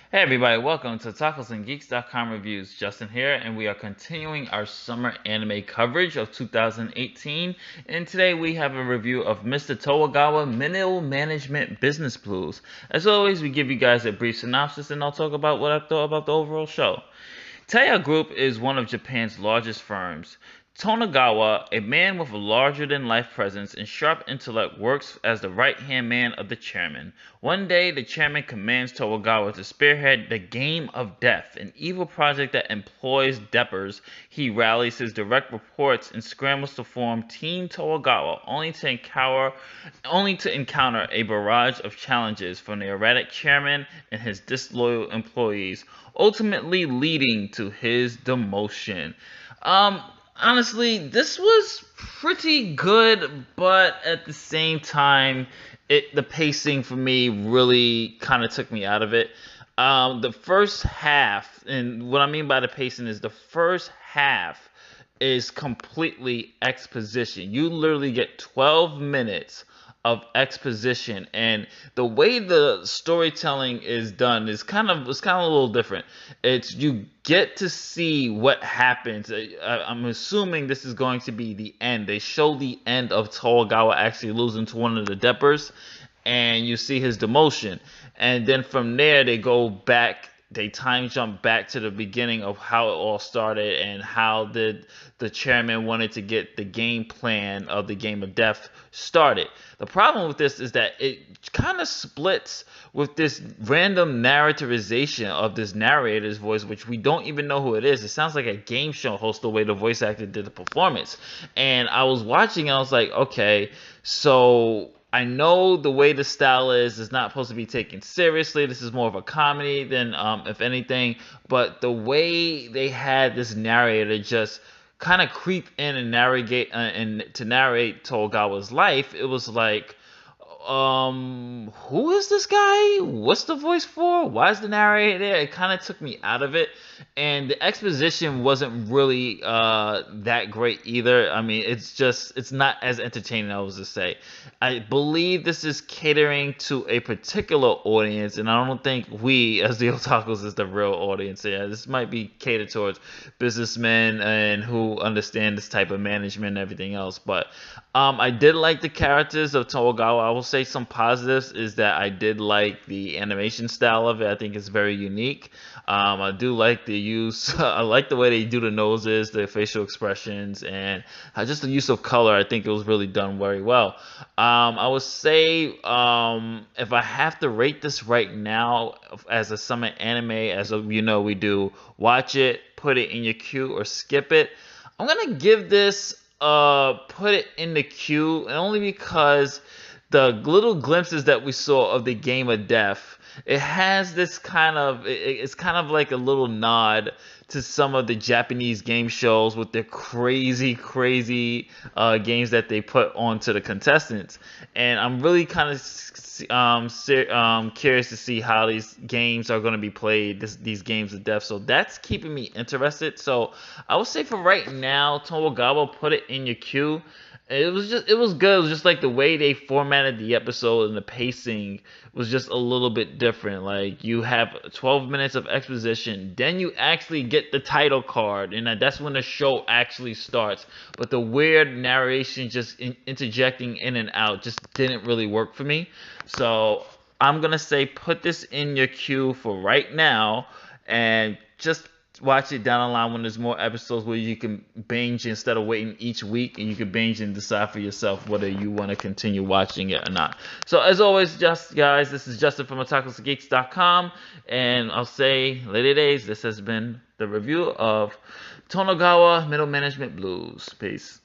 Hey everybody, welcome to TacosandGeeks.com Reviews. Justin here, and we are continuing our summer anime coverage of 2018. And today we have a review of Mr. Tonegawa Middle Management Business Blues. As always, we give you guys a brief synopsis, and I'll talk about what I thought about the overall show. Teiai Group is one of Japan's largest firms. Tonegawa, a man with a larger-than-life presence and sharp intellect, works as the right-hand man of the chairman. One day, the chairman commands Tonegawa to spearhead the Game of Death, an evil project that employs debtors. He rallies his direct reports and scrambles to form Team Tonegawa, only to encounter a barrage of challenges from the erratic chairman and his disloyal employees, ultimately leading to his demotion. Honestly, this was pretty good, but at the same time, the pacing for me really kind of took me out of it. The first half, and what I mean by the pacing is the first half is completely exposition. You literally get 12 minutes of exposition, and the way the storytelling is done is kind of a little different. It's you get to see what happens. I'm assuming this is going to be the end. They show the end of Tonegawa actually losing to one of the debtors, and you see his demotion, and then from there they go back. They time jump back to the beginning of how it all started and how the chairman wanted to get the game plan of the Game of Death started. The problem with this is that it kind of splits with this random narrativization of this narrator's voice, which we don't even know who it is. It sounds like a game show host the way the voice actor did the performance. And I was watching and I was like, okay, so I know the way the style is not supposed to be taken seriously. This is more of a comedy than, if anything. But the way they had this narrator just kind of creep in and narrate Tonegawa's life, it was like, who is this guy? What's the voice for? Why is the narrator there? It kind of took me out of it, and the exposition wasn't really that great either. I mean, it's not as entertaining, I was to say. I believe this is catering to a particular audience, and I don't think we as the otakus is the real audience here. This might be catered towards businessmen and who understand this type of management and everything else. But I did like the characters of Tonegawa. I will say some positives is that I did like the animation style of it. I think it's very unique. I do like the use. I like the way they do the noses, the facial expressions, and just the use of color. I think it was really done very well. I would say if I have to rate this right now as a summer anime, as we do, watch it, put it in your queue, or skip it. I'm gonna give this put it in the queue, and only because the little glimpses that we saw of the Game of Death, it has this it's kind of like a little nod to some of the Japanese game shows with their crazy games that they put onto the contestants. And I'm really kind of curious to see how these games are going to be played, these games of death. So that's keeping me interested. So I would say for right now, Tonegawa, put it in your queue. It was good. It was just like the way they formatted the episode, and the pacing was just a little bit different. Like, you have 12 minutes of exposition, then you actually get the title card, and that's when the show actually starts. But the weird narration just interjecting in and out just didn't really work for me. So I'm gonna say put this in your queue for right now, and just watch it down the line when there's more episodes where you can binge instead of waiting each week, and you can binge and decide for yourself whether you want to continue watching it or not. So as always, guys, this is Justin from TacosandGeeks.com, and I'll say later days, this has been the review of Tonegawa Middle Management Blues. Peace.